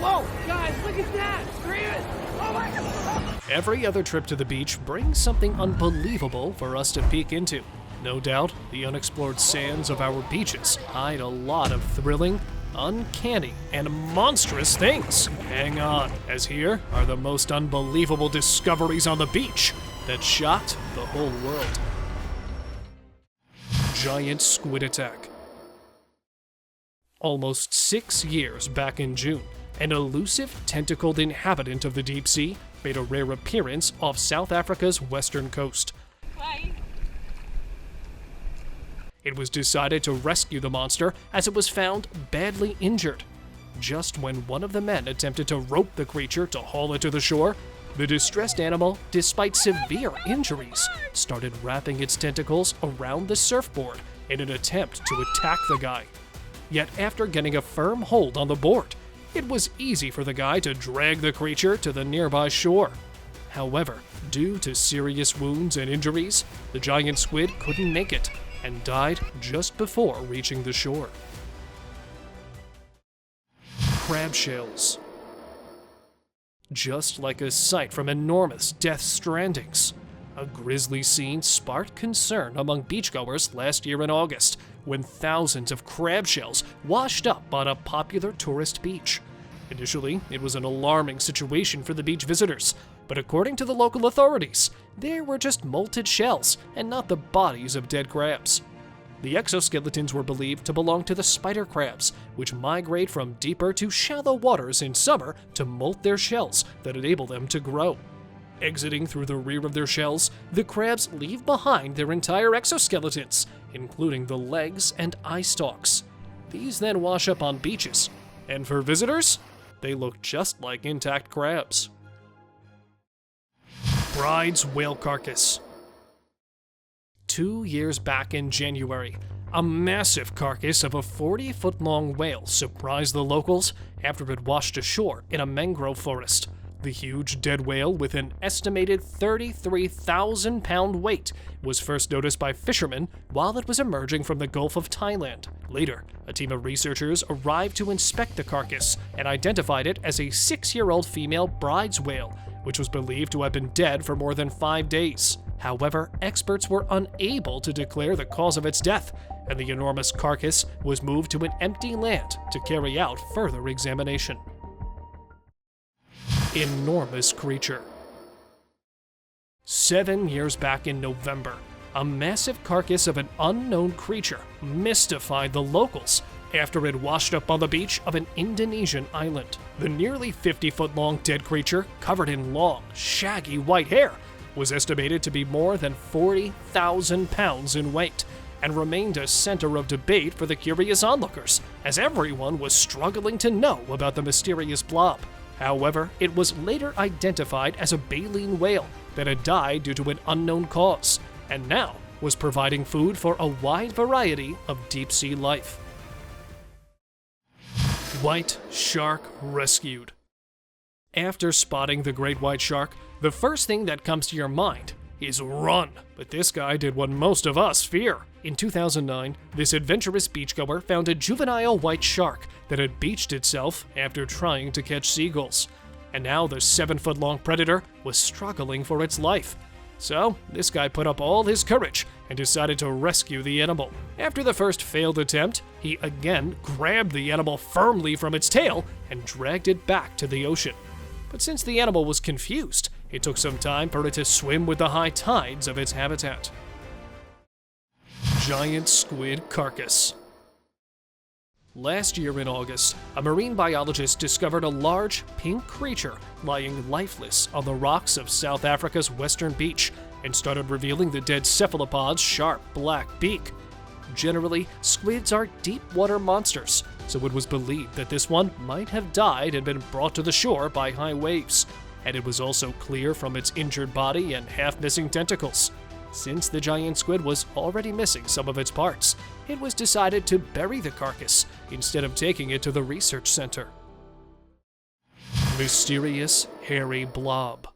Whoa, guys, look at that! Screaming! Oh my God! Every other trip to the beach brings something unbelievable for us to peek into. No doubt, the unexplored sands of our beaches hide a lot of thrilling, uncanny, and monstrous things. Hang on, as here are the most unbelievable discoveries on the beach that shocked the whole world. Giant squid attack. Almost 6 years back in June, an elusive tentacled inhabitant of the deep sea made a rare appearance off South Africa's western coast. Hi. It was decided to rescue the monster as it was found badly injured. Just when one of the men attempted to rope the creature to haul it to the shore, the distressed animal, despite severe injuries, started wrapping its tentacles around the surfboard in an attempt to attack the guy. Yet after getting a firm hold on the board, it was easy for the guy to drag the creature to the nearby shore. However, due to serious wounds and injuries, the giant squid couldn't make it and died just before reaching the shore. Crab shells. Just like a sight from enormous Death Strandings, a grisly scene sparked concern among beachgoers last year in August, when thousands of crab shells washed up on a popular tourist beach. Initially, it was an alarming situation for the beach visitors, but according to the local authorities, they were just molted shells and not the bodies of dead crabs. The exoskeletons were believed to belong to the spider crabs, which migrate from deeper to shallow waters in summer to molt their shells that enable them to grow. Exiting through the rear of their shells, the crabs leave behind their entire exoskeletons, including the legs and eye stalks. These then wash up on beaches, and for visitors, they look just like intact crabs. Bride's whale carcass. 2 years back in January, a massive carcass of a 40-foot-long whale surprised the locals after it washed ashore in a mangrove forest. The huge dead whale, with an estimated 33,000-pound weight, was first noticed by fishermen while it was emerging from the Gulf of Thailand. Later, a team of researchers arrived to inspect the carcass and identified it as a 6-year-old female bride's whale, which was believed to have been dead for more than 5 days. However, experts were unable to declare the cause of its death, and the enormous carcass was moved to an empty land to carry out further examination. Enormous creature. 7 years back in November, a massive carcass of an unknown creature mystified the locals after it washed up on the beach of an Indonesian island. The nearly 50-foot-long dead creature, covered in long, shaggy white hair, was estimated to be more than 40,000 pounds in weight, and remained a center of debate for the curious onlookers, as everyone was struggling to know about the mysterious blob. However, it was later identified as a baleen whale that had died due to an unknown cause, and now was providing food for a wide variety of deep-sea life. White shark rescued. After spotting the great white shark, the first thing that comes to your mind is run, but this guy did what most of us fear. In 2009, this adventurous beachgoer found a juvenile white shark that had beached itself after trying to catch seagulls. And now the 7-foot-long predator was struggling for its life. So, this guy put up all his courage and decided to rescue the animal. After the first failed attempt, he again grabbed the animal firmly from its tail and dragged it back to the ocean. But since the animal was confused, it took some time for it to swim with the high tides of its habitat. Giant squid carcass. Last year in August, a marine biologist discovered a large, pink creature lying lifeless on the rocks of South Africa's western beach and started revealing the dead cephalopod's sharp black beak. Generally, squids are deep-water monsters, so it was believed that this one might have died and been brought to the shore by high waves, and it was also clear from its injured body and half-missing tentacles. Since the giant squid was already missing some of its parts, it was decided to bury the carcass instead of taking it to the research center. Mysterious hairy blob.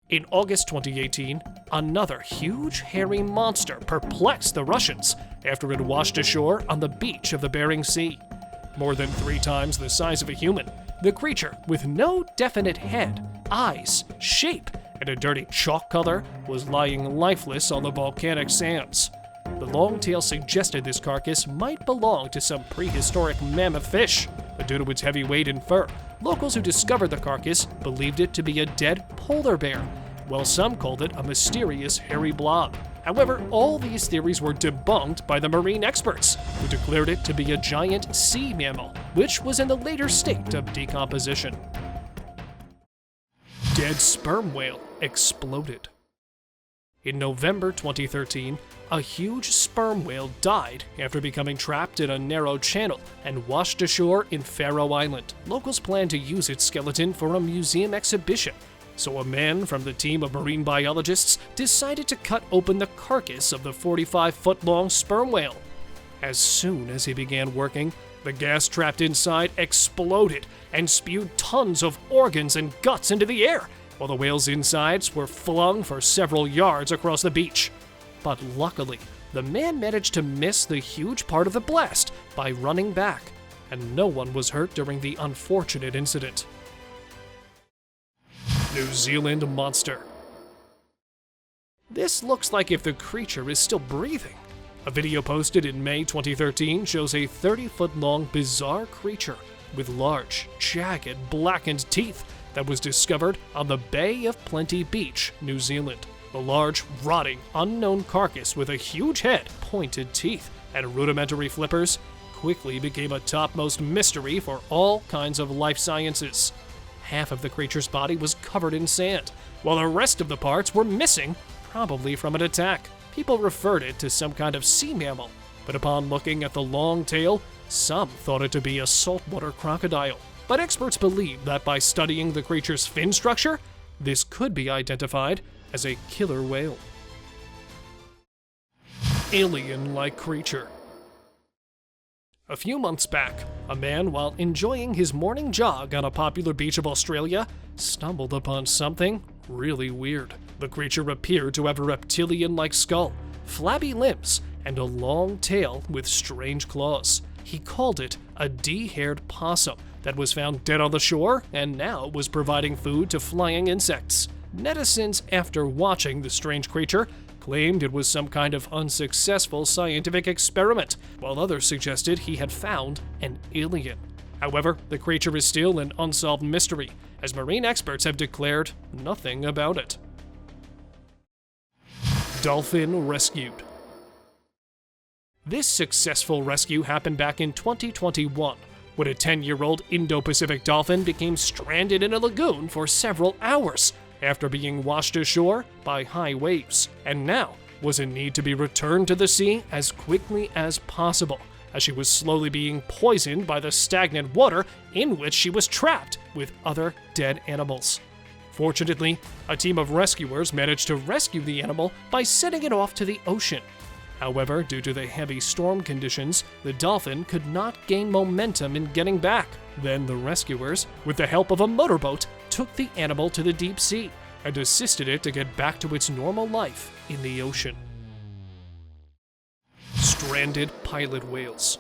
In August 2018, another huge hairy monster perplexed the Russians after it washed ashore on the beach of the Bering Sea. More than 3 times the size of a human, The creature, with no definite head, eyes, shape, and a dirty chalk color, was lying lifeless on the volcanic sands. The long tail suggested this carcass might belong to some prehistoric mammoth fish, but due to its heavy weight and fur, locals who discovered the carcass believed it to be a dead polar bear, while some called it a mysterious hairy blob. However, all these theories were debunked by the marine experts, who declared it to be a giant sea mammal, which was in the later state of decomposition. Dead sperm whale exploded. In November 2013, a huge sperm whale died after becoming trapped in a narrow channel and washed ashore in Faroe Island. Locals plan to use its skeleton for a museum exhibition, so a man from the team of marine biologists decided to cut open the carcass of the 45-foot-long sperm whale. As soon as he began working, the gas trapped inside exploded and spewed tons of organs and guts into the air, while the whale's insides were flung for several yards across the beach. But luckily, the man managed to miss the huge part of the blast by running back, and no one was hurt during the unfortunate incident. New Zealand monster. This looks like if the creature is still breathing. A video posted in May 2013 shows a 30-foot-long bizarre creature with large, jagged, blackened teeth that was discovered on the Bay of Plenty Beach, New Zealand. The large, rotting, unknown carcass with a huge head, pointed teeth, and rudimentary flippers quickly became a topmost mystery for all kinds of life sciences. Half of the creature's body was covered in sand, while the rest of the parts were missing, probably from an attack. People referred it to some kind of sea mammal, but upon looking at the long tail, some thought it to be a saltwater crocodile. But experts believe that by studying the creature's fin structure, this could be identified as a killer whale. Alien-like creature. A few months back, a man, while enjoying his morning jog on a popular beach of Australia, stumbled upon something really weird. The creature appeared to have a reptilian-like skull, flabby limbs, and a long tail with strange claws. He called it a D-haired possum that was found dead on the shore and now was providing food to flying insects. Netizens, after watching the strange creature, claimed it was some kind of unsuccessful scientific experiment, while others suggested he had found an alien. However, the creature is still an unsolved mystery, as marine experts have declared nothing about it. Dolphin rescued. This successful rescue happened back in 2021, when a 10-year-old Indo-Pacific dolphin became stranded in a lagoon for several hours after being washed ashore by high waves, and now was in need to be returned to the sea as quickly as possible, as she was slowly being poisoned by the stagnant water in which she was trapped with other dead animals. Fortunately, a team of rescuers managed to rescue the animal by setting it off to the ocean. However, due to the heavy storm conditions, the dolphin could not gain momentum in getting back. Then the rescuers, with the help of a motorboat, took the animal to the deep sea and assisted it to get back to its normal life in the ocean. Stranded pilot whales.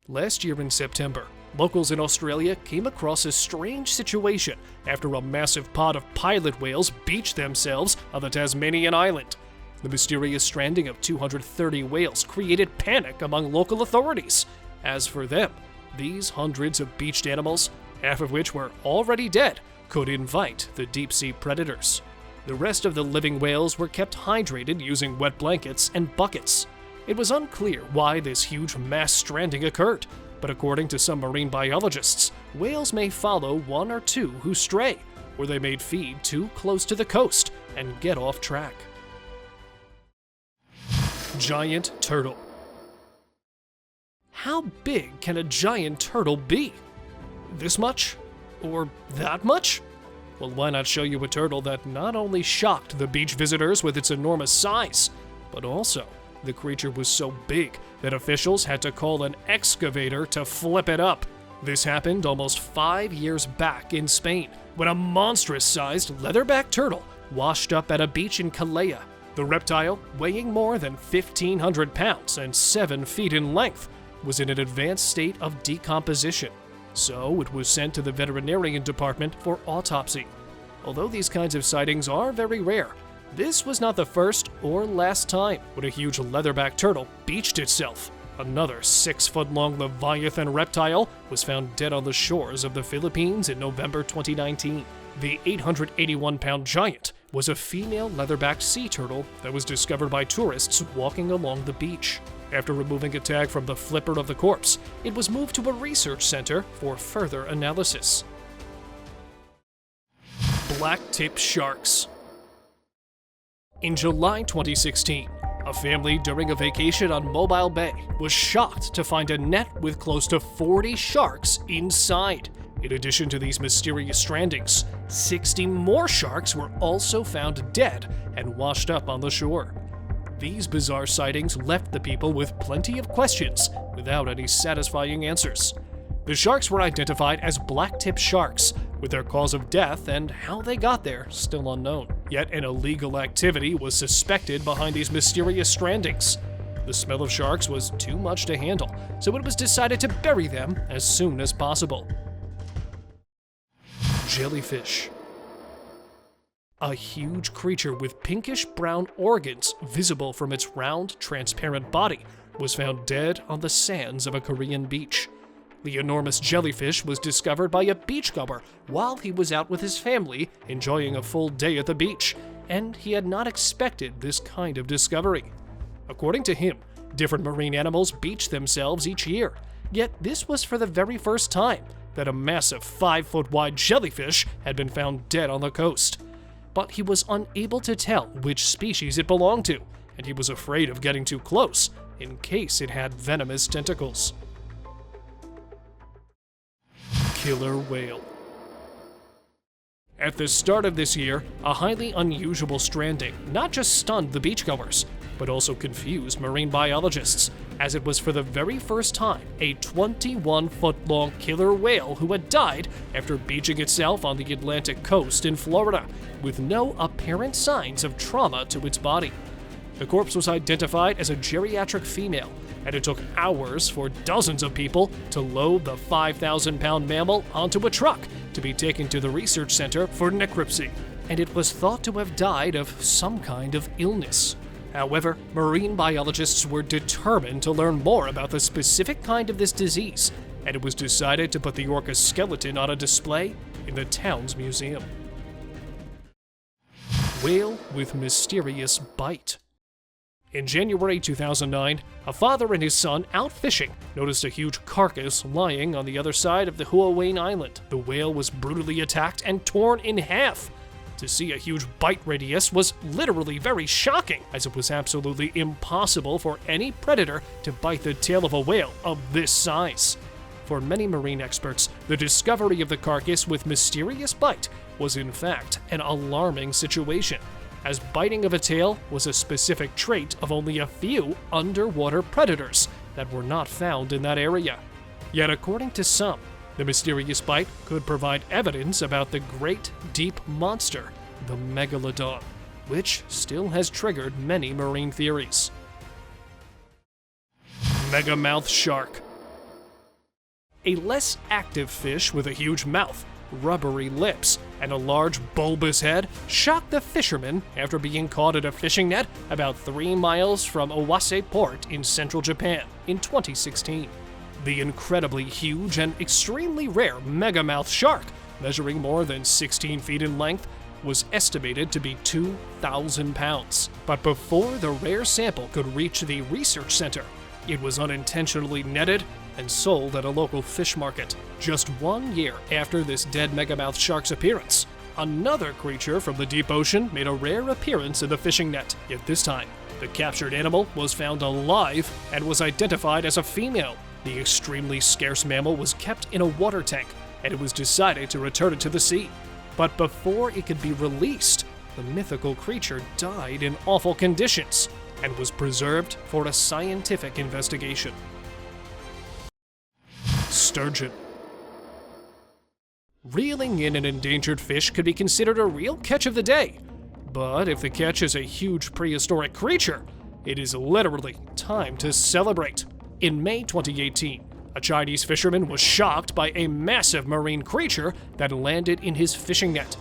Last year in September, locals in Australia came across a strange situation after a massive pod of pilot whales beached themselves on the Tasmanian island. The mysterious stranding of 230 whales created panic among local authorities. As for them, these hundreds of beached animals, half of which were already dead, could invite the deep-sea predators. The rest of the living whales were kept hydrated using wet blankets and buckets. It was unclear why this huge mass stranding occurred, but according to some marine biologists, whales may follow one or two who stray, or they may feed too close to the coast and get off track. Giant turtle. How big can a giant turtle be? This much? Or that much? Well, why not show you a turtle that not only shocked the beach visitors with its enormous size, but also the creature was so big that officials had to call an excavator to flip it up. This happened almost 5 years back in Spain, when a monstrous-sized leatherback turtle washed up at a beach in Calella. The reptile, weighing more than 1,500 pounds and 7 feet in length, was in an advanced state of decomposition. so it was sent to the veterinarian department for autopsy. Although these kinds of sightings are very rare, this was not the first or last time when a huge leatherback turtle beached itself. Another 6-foot-long leviathan reptile was found dead on the shores of the Philippines in November 2019. The 881-pound giant was a female leatherback sea turtle that was discovered by tourists walking along the beach. After removing a tag from the flipper of the corpse, it was moved to a research center for further analysis. Black-tip sharks. In July 2016, a family during a vacation on Mobile Bay was shocked to find a net with close to 40 sharks inside. In addition to these mysterious strandings, 60 more sharks were also found dead and washed up on the shore. These bizarre sightings left the people with plenty of questions without any satisfying answers. The sharks were identified as black-tip sharks, with their cause of death and how they got there still unknown. Yet an illegal activity was suspected behind these mysterious strandings. The smell of sharks was too much to handle, so it was decided to bury them as soon as possible. Jellyfish. A huge creature with pinkish-brown organs visible from its round, transparent body was found dead on the sands of a Korean beach. The enormous jellyfish was discovered by a beachgoer while he was out with his family enjoying a full day at the beach, and he had not expected this kind of discovery. According to him, different marine animals beach themselves each year, yet this was for the very first time that a massive 5-foot-wide jellyfish had been found dead on the coast. But he was unable to tell which species it belonged to, and he was afraid of getting too close in case it had venomous tentacles. Killer whale. At the start of this year, a highly unusual stranding not just stunned the beachgoers, but also confused marine biologists, as it was for the very first time a 21-foot-long killer whale who had died after beaching itself on the Atlantic coast in Florida, with no apparent signs of trauma to its body. The corpse was identified as a geriatric female, and it took hours for dozens of people to load the 5,000-pound mammal onto a truck to be taken to the research center for necropsy, and it was thought to have died of some kind of illness. However, marine biologists were determined to learn more about the specific kind of this disease, and it was decided to put the orca's skeleton on a display in the town's museum. Whale with mysterious bite. In January 2009, a father and his son out fishing noticed a huge carcass lying on the other side of the Huawei Island. The whale was brutally attacked and torn in half. To see a huge bite radius was literally very shocking, as it was absolutely impossible for any predator to bite the tail of a whale of this size. For many marine experts, the discovery of the carcass with mysterious bite was in fact an alarming situation, as biting of a tail was a specific trait of only a few underwater predators that were not found in that area. Yet according to some, the mysterious bite could provide evidence about the great deep monster, the megalodon, which still has triggered many marine theories. Megamouth shark. A less active fish with a huge mouth, rubbery lips, and a large bulbous head shocked the fishermen after being caught in a fishing net about 3 miles from Owase Port in central Japan in 2016. The incredibly huge and extremely rare megamouth shark, measuring more than 16 feet in length, was estimated to be 2,000 pounds. But before the rare sample could reach the research center, it was unintentionally netted and sold at a local fish market. Just 1 year after this dead megamouth shark's appearance, another creature from the deep ocean made a rare appearance in the fishing net, yet this time, the captured animal was found alive and was identified as a female. The extremely scarce mammal was kept in a water tank, and it was decided to return it to the sea. But before it could be released, the mythical creature died in awful conditions and was preserved for a scientific investigation. Sturgeon. Reeling in an endangered fish could be considered a real catch of the day. But if the catch is a huge prehistoric creature, it is literally time to celebrate. In May 2018, A Chinese fisherman was shocked by a massive marine creature that landed in his fishing net.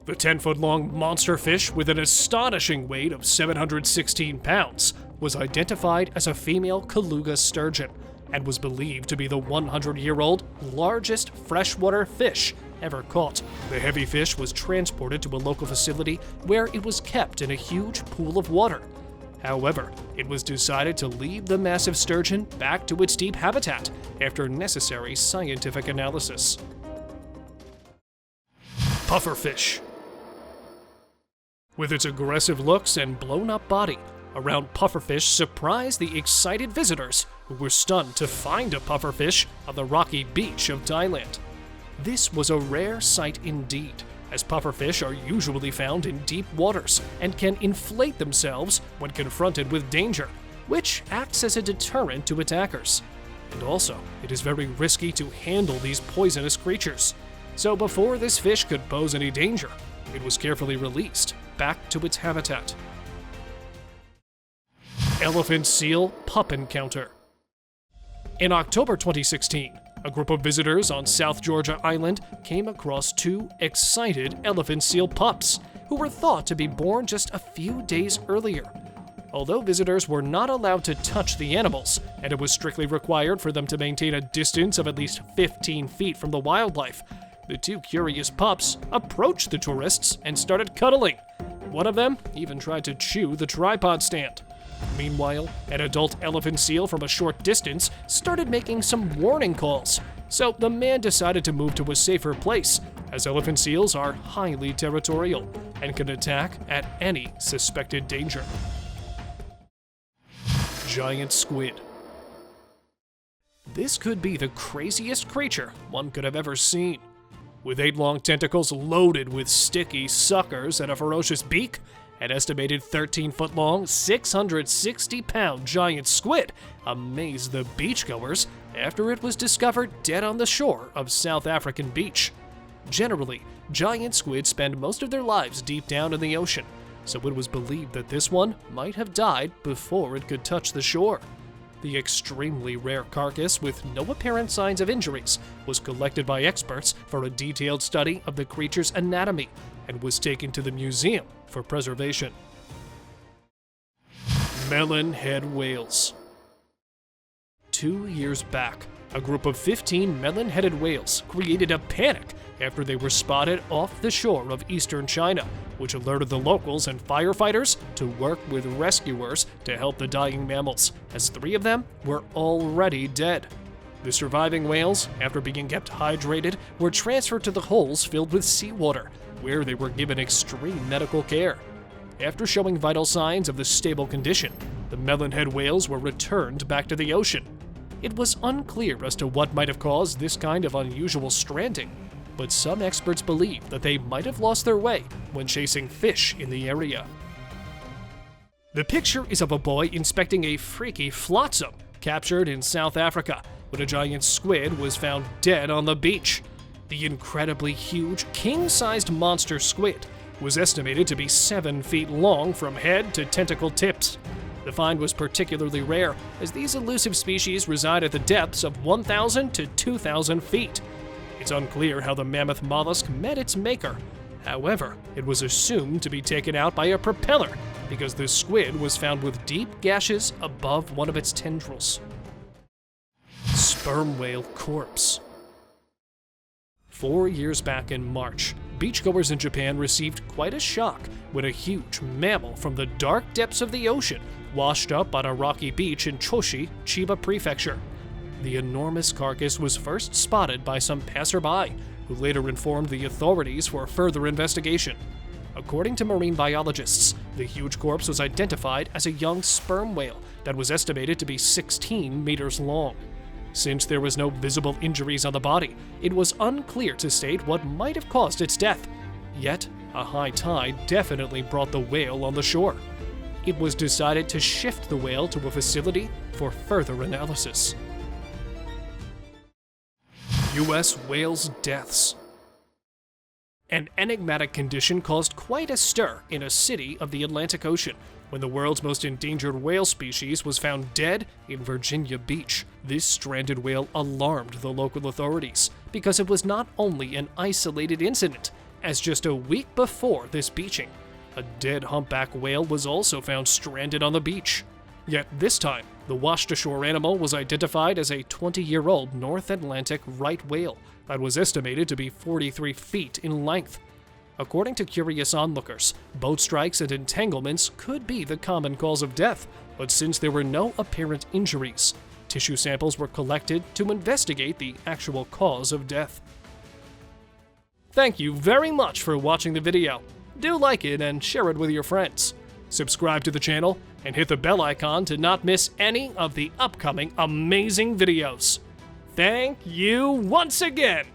The 10-foot-long monster fish, with an astonishing weight of 716 pounds, was identified as a female Kaluga sturgeon and was believed to be the 100-year-old largest freshwater fish ever caught. The heavy fish was transported to a local facility where it was kept in a huge pool of water. However, it was decided to leave the massive sturgeon back to its deep habitat after necessary scientific analysis. Pufferfish. With its aggressive looks and blown-up body, a round pufferfish surprised the excited visitors who were stunned to find a pufferfish on the rocky beach of Thailand. This was a rare sight indeed, as pufferfish are usually found in deep waters and can inflate themselves when confronted with danger, which acts as a deterrent to attackers. And also, it is very risky to handle these poisonous creatures. So before this fish could pose any danger, it was carefully released back to its habitat. Elephant seal pup encounter. In October 2016, a group of visitors on South Georgia Island came across two excited elephant seal pups who were thought to be born just a few days earlier. Although visitors were not allowed to touch the animals, and it was strictly required for them to maintain a distance of at least 15 feet from the wildlife, the two curious pups approached the tourists and started cuddling. One of them even tried to chew the tripod stand. Meanwhile, an adult elephant seal from a short distance started making some warning calls, so the man decided to move to a safer place, as elephant seals are highly territorial and can attack at any suspected danger. Giant squid. This could be the craziest creature one could have ever seen. With 8 long tentacles loaded with sticky suckers and a ferocious beak, an estimated 13-foot-long, 660-pound giant squid amazed the beachgoers after it was discovered dead on the shore of South African beach. Generally, giant squid spend most of their lives deep down in the ocean, so it was believed that this one might have died before it could touch the shore. The extremely rare carcass, with no apparent signs of injuries, was collected by experts for a detailed study of the creature's anatomy and was taken to the museum for preservation. Melon-head whales. 2 years back, a group of 15 melon-headed whales created a panic after they were spotted off the shore of eastern China, which alerted the locals and firefighters to work with rescuers to help the dying mammals, as 3 of them were already dead. The surviving whales, after being kept hydrated, were transferred to the holes filled with seawater, where they were given extreme medical care. After showing vital signs of the stable condition, the melon-head whales were returned back to the ocean. It was unclear as to what might have caused this kind of unusual stranding, but some experts believe that they might have lost their way when chasing fish in the area. The picture is of a boy inspecting a freaky flotsam captured in South Africa when a giant squid was found dead on the beach. The incredibly huge, king-sized monster squid was estimated to be 7 feet long from head to tentacle tips. The find was particularly rare, as these elusive species reside at the depths of 1,000 to 2,000 feet. It's unclear how the mammoth mollusk met its maker. However, it was assumed to be taken out by a propeller because the squid was found with deep gashes above one of its tendrils. Sperm whale corpse. 4 years back in March, beachgoers in Japan received quite a shock when a huge mammal from the dark depths of the ocean washed up on a rocky beach in Choshi, Chiba Prefecture. The enormous carcass was first spotted by some passerby, who later informed the authorities for further investigation. According to marine biologists, the huge corpse was identified as a young sperm whale that was estimated to be 16 meters long. Since there was no visible injuries on the body, it was unclear to state what might have caused its death. Yet, a high tide definitely brought the whale on the shore. It was decided to shift the whale to a facility for further analysis. U.S. whales' deaths. An enigmatic condition caused quite a stir in a city of the Atlantic Ocean, when the world's most endangered whale species was found dead in Virginia Beach. This stranded whale alarmed the local authorities because it was not only an isolated incident, as just a week before this beaching, a dead humpback whale was also found stranded on the beach. Yet this time, the washed-ashore animal was identified as a 20-year-old North Atlantic right whale that was estimated to be 43 feet in length. According to curious onlookers, boat strikes and entanglements could be the common cause of death, but since there were no apparent injuries, tissue samples were collected to investigate the actual cause of death. Thank you very much for watching the video. Do like it and share it with your friends. Subscribe to the channel and hit the bell icon to not miss any of the upcoming amazing videos. Thank you once again!